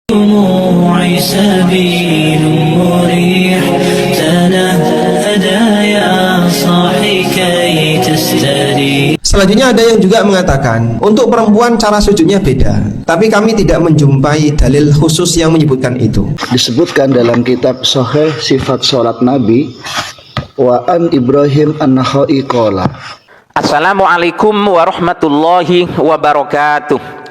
دموعي سبيل مريح تنهدى يا صاحي كي تستريح. Selanjutnya ada yang juga mengatakan untuk perempuan cara sujudnya beda, tapi kami tidak menjumpai dalil khusus yang menyebutkan itu. Disebutkan dalam kitab Sahih Sifat Salat Nabi wa an Ibrahim an-Nakhai qala. Assalamualaikum warahmatullahi wabarakatuh.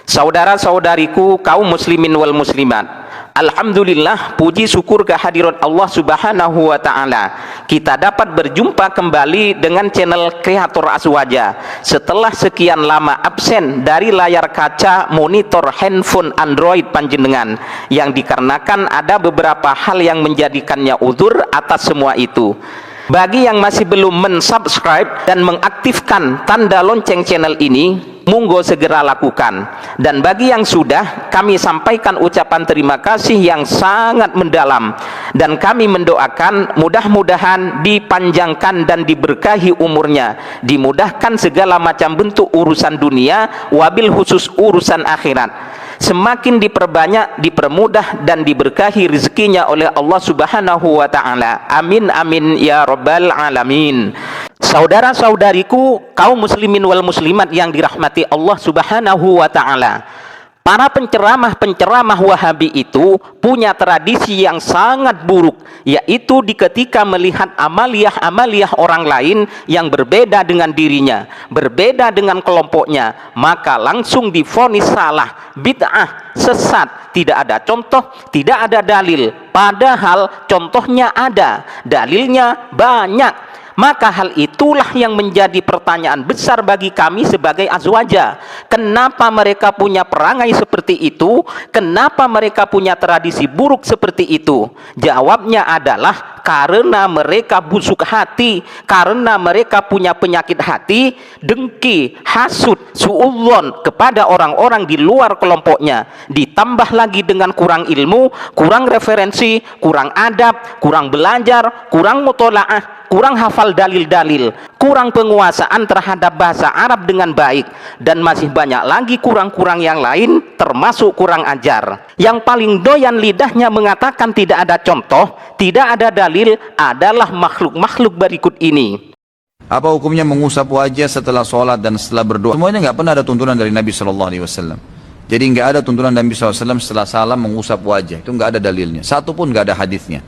Saudara-saudariku kaum muslimin wal muslimat, alhamdulillah, puji syukur kehadirat Allah subhanahu wa ta'ala, kita dapat berjumpa kembali dengan channel Kreator Azwaja setelah sekian lama absen dari layar kaca monitor handphone Android panjenengan, yang dikarenakan ada beberapa hal yang menjadikannya uzur atas semua itu. Bagi yang masih belum mensubscribe dan mengaktifkan tanda lonceng channel ini, monggo segera lakukan. Dan bagi yang sudah, kami sampaikan ucapan terima kasih yang sangat mendalam, dan kami mendoakan mudah-mudahan dipanjangkan dan diberkahi umurnya, dimudahkan segala macam bentuk urusan dunia, wabil khusus urusan akhirat, semakin diperbanyak, dipermudah dan diberkahi rezekinya oleh Allah subhanahu wa ta'ala. Amin amin ya rabbal alamin. Saudara-saudariku kaum muslimin wal muslimat yang dirahmati Allah subhanahu wa ta'ala, para penceramah-penceramah Wahabi itu punya tradisi yang sangat buruk, yaitu ketika melihat amaliyah-amaliyah orang lain yang berbeda dengan dirinya, berbeda dengan kelompoknya, maka langsung divonis salah, bid'ah, sesat, tidak ada contoh, tidak ada dalil. Padahal contohnya ada, dalilnya banyak. Maka hal itulah yang menjadi pertanyaan besar bagi kami sebagai azwaja. Kenapa mereka punya perangai seperti itu? Kenapa mereka punya tradisi buruk seperti itu? Jawabnya adalah karena mereka busuk hati, karena mereka punya penyakit hati, dengki, hasud, suudzon kepada orang-orang di luar kelompoknya. Ditambah lagi dengan kurang ilmu, kurang referensi, kurang adab, kurang belajar, kurang mutolaah, kurang hafal dalil-dalil, kurang penguasaan terhadap bahasa Arab dengan baik, dan masih banyak lagi kurang-kurang yang lain, termasuk kurang ajar. Yang paling doyan lidahnya mengatakan tidak ada contoh, tidak ada dalil, adalah makhluk-makhluk berikut ini. Apa hukumnya mengusap wajah setelah sholat dan setelah berdoa? Semuanya nggak pernah ada tuntunan dari Nabi SAW. Jadi nggak ada tuntunan Nabi SAW setelah salam mengusap wajah, itu nggak ada dalilnya, satu pun nggak ada hadisnya.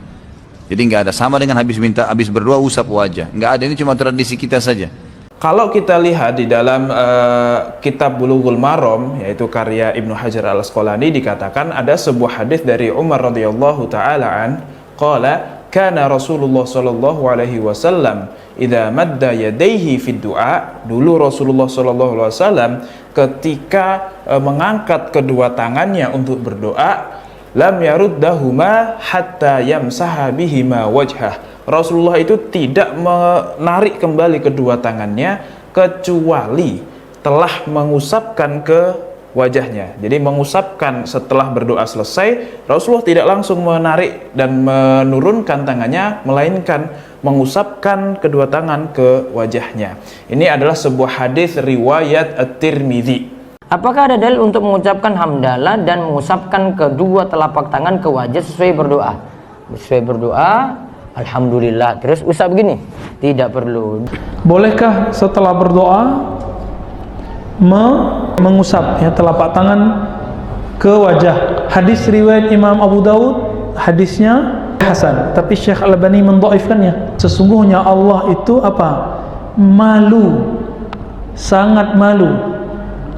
Jadi nggak ada, sama dengan habis berdoa usap wajah, nggak ada, ini cuma tradisi kita saja. Kalau kita lihat di dalam kitab Bulughul Maram, yaitu karya Ibnu Hajar al-Asqalani, dikatakan ada sebuah hadis dari Umar radhiyallahu taala an, qala kana Rasulullah sallallahu alaihi wasallam idza madda yadayhi fid du'a. Dulu Rasulullah sallallahu alaihi wasallam ketika mengangkat kedua tangannya untuk berdoa, lam yaruddahuma hatta yamsaha bihima wajhah. Rasulullah itu tidak menarik kembali kedua tangannya kecuali telah mengusapkan ke wajahnya. Jadi mengusapkan setelah berdoa selesai, Rasulullah tidak langsung menarik dan menurunkan tangannya, melainkan mengusapkan kedua tangan ke wajahnya. Ini adalah sebuah hadis riwayat At-Tirmidzi. Apakah ada dalil untuk mengucapkan hamdalah dan mengusapkan kedua telapak tangan ke wajah sesuai berdoa? Sesuai berdoa, alhamdulillah, terus usap begini? Tidak perlu. Bolehkah setelah berdoa mengusap telapak tangan ke wajah? Hadis riwayat Imam Abu Daud, hadisnya hasan, tapi Syekh Al-Albani mendhaifkannya. Sesungguhnya Allah itu apa? Malu, sangat malu.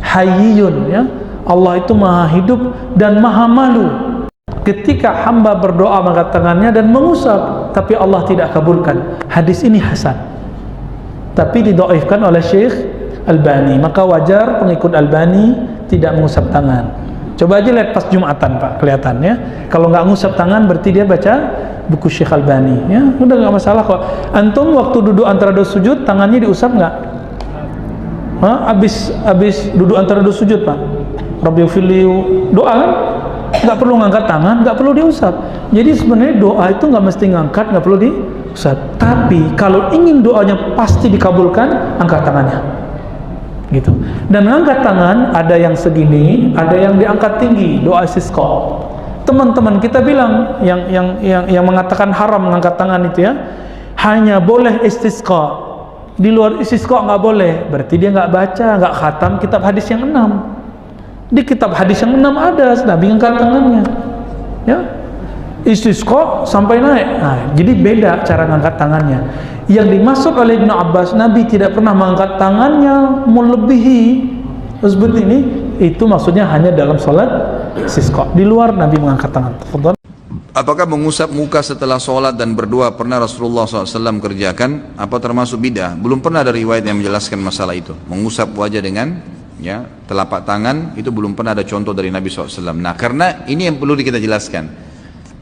Hayyun, ya, Allah itu maha hidup dan maha malu. Ketika hamba berdoa mengangkat tangannya dan mengusap, tapi Allah tidak kabulkan. Hadis ini hasan, tapi didhaifkan oleh Syekh Albani. Maka wajar pengikut Albani tidak mengusap tangan. Coba aja lihat pas Jumatan, Pak, kelihatan ya. Kalau nggak ngusap tangan berarti dia baca buku Syekh Albani, ya. Udah nggak masalah kok. Antum waktu duduk antara dua sujud tangannya diusap nggak? Habis duduk antara dua sujud, Pak, Rabbighfirli, doa kan? Nggak perlu ngangkat tangan, nggak perlu diusap. Jadi sebenarnya doa itu nggak mesti ngangkat, nggak perlu diusap. Tapi kalau ingin doanya pasti dikabulkan, angkat tangannya. gitu. Dan mengangkat tangan ada yang segini, ada yang diangkat tinggi, doa istisqa. Teman-teman kita bilang yang mengatakan haram mengangkat tangan itu ya, hanya boleh istisqa. Di luar istisqa nggak boleh. Berarti dia nggak baca, nggak khatam kitab hadis yang 6. Di kitab hadis yang 6 ada Nabi angkat tangannya. Ya. Istisqa sampai naik. Nah, jadi beda cara mengangkat tangannya. Yang dimaksud oleh Ibnu Abbas, Nabi tidak pernah mengangkat tangannya melebihi seperti ini, itu maksudnya hanya dalam salat istisqa. Di luar Nabi mengangkat tangan. Tafadhal. Apakah mengusap muka setelah sholat dan berdoa pernah Rasulullah SAW kerjakan? Apa termasuk bid'ah? Belum pernah ada riwayat yang menjelaskan masalah itu. Mengusap wajah dengan ya telapak tangan itu belum pernah ada contoh dari Nabi SAW. Nah, karena ini yang perlu kita jelaskan.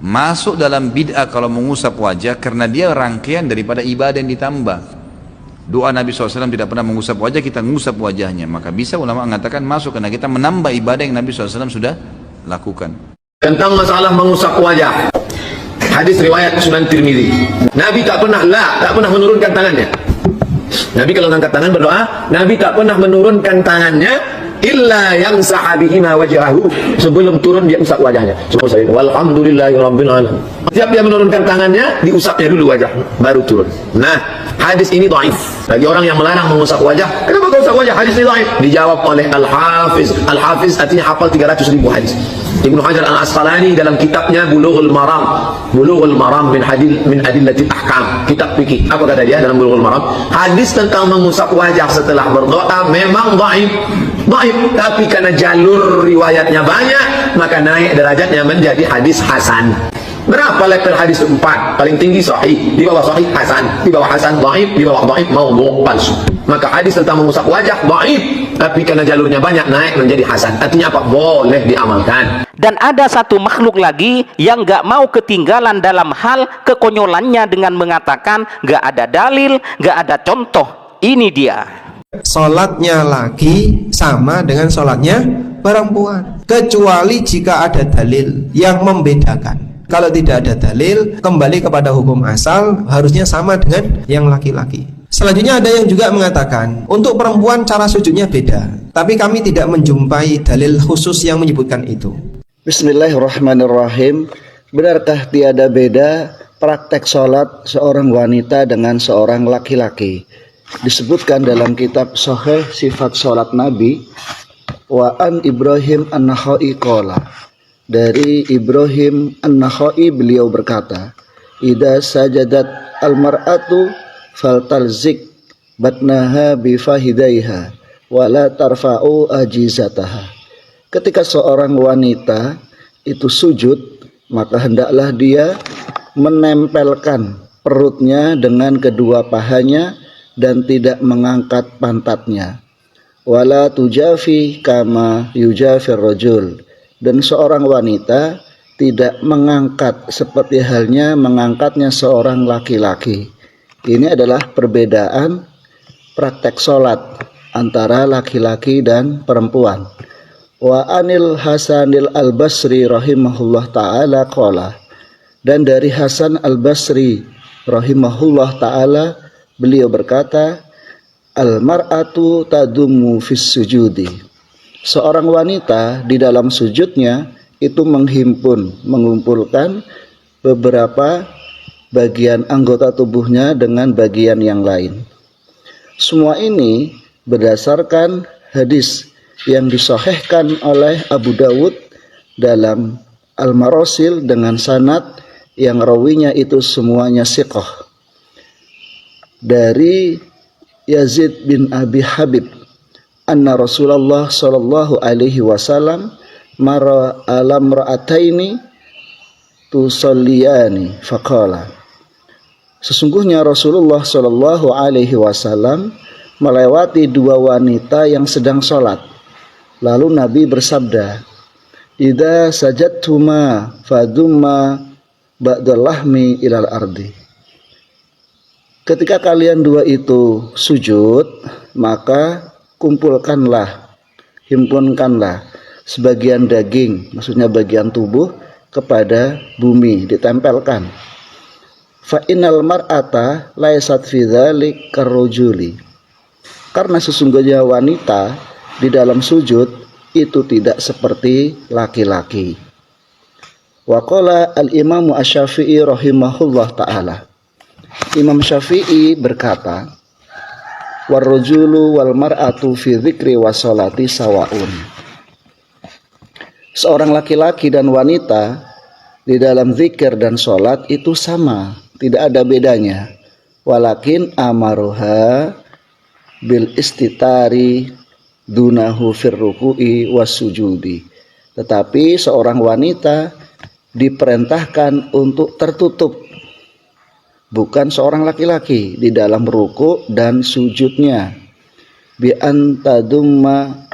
Masuk dalam bid'ah kalau mengusap wajah karena dia rangkaian daripada ibadah yang ditambah. Doa Nabi SAW tidak pernah mengusap wajah, kita mengusap wajahnya. Maka bisa ulama mengatakan masuk karena kita menambah ibadah yang Nabi SAW sudah lakukan. Tentang masalah mengusap wajah, hadis riwayat Sunan Tirmidzi, Nabi tak pernah menurunkan tangannya. Nabi kalau angkat tangan berdoa, Nabi tak pernah menurunkan tangannya illa yang sahabihima wajahu, sebelum turun dia usap wajahnya. Walhamdulillahirabbil alamin. Setiap dia menurunkan tangannya, diusapnya dulu wajah, baru turun. Nah, hadis ini dhaif. Bagi orang yang melarang mengusap wajah, kenapa kau usap wajah? Hadis ini dhaif. Dijawab oleh Al-Hafiz. Al-Hafiz artinya hafal 300.000 hadis. Ibnu Hajar Al-Asqalani dalam kitabnya Bulughul Maram min Adillatil Ahkam, kitab fikih. Apa kata dia dalam Bulughul Maram? Hadis tentang mengusap wajah setelah berdoa memang dhaif, tapi karena jalur riwayatnya banyak, maka naik derajatnya menjadi hadis hasan. Berapa level hadis? 4. Paling tinggi sahih, di bawah sahih hasan, di bawah hasan dhaif, di bawah dhaif maudhu' palsu. Maka hadis tentang mengusap wajah dhaif, tapi karena jalurnya banyak naik menjadi hasan. Artinya apa? Boleh diamalkan. Dan ada satu makhluk lagi yang gak mau ketinggalan dalam hal kekonyolannya dengan mengatakan gak ada dalil, gak ada contoh. Ini dia. Sholatnya laki sama dengan sholatnya perempuan, kecuali jika ada dalil yang membedakan. Kalau tidak ada dalil, kembali kepada hukum asal, harusnya sama dengan yang laki-laki. Selanjutnya ada yang juga mengatakan untuk perempuan cara sujudnya beda, tapi kami tidak menjumpai dalil khusus yang menyebutkan itu. Bismillahirrahmanirrahim. Benarkah tiada beda praktek sholat seorang wanita dengan seorang laki-laki? Disebutkan dalam kitab Sahih Sifat Sholat Nabi, wa an Ibrahim an-Nakhai qala, dari Ibrahim an-Nakhai beliau berkata, idza sajadat al-mar'atu faltalzik batnaha bifahidaiha wa la tarfa'u ajizataha. Ketika seorang wanita itu sujud, maka hendaklah dia menempelkan perutnya dengan kedua pahanya dan tidak mengangkat pantatnya. Wala tujafi kama yujafir rajul, dan seorang wanita tidak mengangkat seperti halnya mengangkatnya seorang laki-laki. Ini adalah perbedaan praktek sholat antara laki-laki dan perempuan. Wa anil Hasanil Al-Basri rahimahullah ta'ala qala, dan dari Hasan Al-Basri rahimahullah ta'ala beliau berkata, al-mar'atu tadumu fis sujudi, seorang wanita di dalam sujudnya itu mengumpulkan beberapa bagian anggota tubuhnya dengan bagian yang lain. Semua ini berdasarkan hadis yang disahihkan oleh Abu Dawud dalam Al-Marasil dengan sanad yang rawinya itu semuanya siqah. Dari Yazid bin Abi Habib, anna Rasulullah sallallahu alaihi wasallam mara alam ra'ataini tusalliyani faqala, sesungguhnya Rasulullah sallallahu alaihi wasallam melewati dua wanita yang sedang sholat. Lalu Nabi bersabda, idza sajadtuma fadumma ba'dal lahmi ilal ardi, ketika kalian dua itu sujud, maka himpunkanlah sebagian daging, maksudnya bagian tubuh, kepada bumi, ditempelkan. Fa innal mar'ata laysat fi dzalik karrujuli, Karena sesungguhnya wanita di dalam sujud itu tidak seperti laki-laki. Wa qala al-Imam Asy-Syafi'i rahimahullah taala. Imam Syafi'i berkata, "War-rajulu wal mar'atu fi dzikri wa sholati sawaun." Seorang laki-laki dan wanita di dalam zikir dan sholat itu sama, tidak ada bedanya. Walakin amaruha bil istitari dunahu fir ruku'i was sujudi. Tetapi seorang wanita diperintahkan untuk tertutup, bukan seorang laki-laki, di dalam ruku dan sujudnya. Bi antadumma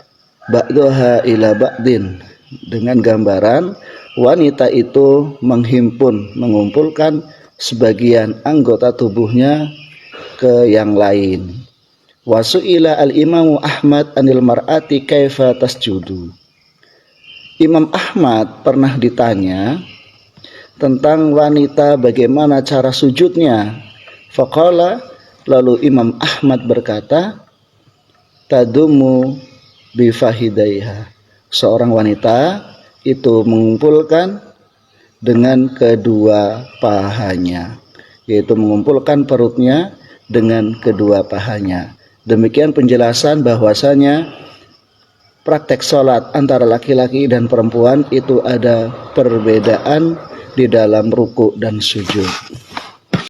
ba'daha ila ba'din, dengan gambaran wanita itu mengumpulkan sebagian anggota tubuhnya ke yang lain. Wasu'ila al-Imamu Ahmad anil mar'ati kaifa tasjudu. Imam Ahmad pernah ditanya tentang wanita bagaimana cara sujudnya. Faqala, lalu Imam Ahmad berkata, tadumu bifahidaiha. Seorang wanita itu mengumpulkan dengan kedua pahanya, yaitu mengumpulkan perutnya dengan kedua pahanya. Demikian penjelasan bahwasanya praktek sholat antara laki-laki dan perempuan itu ada perbedaan di dalam ruku dan sujud.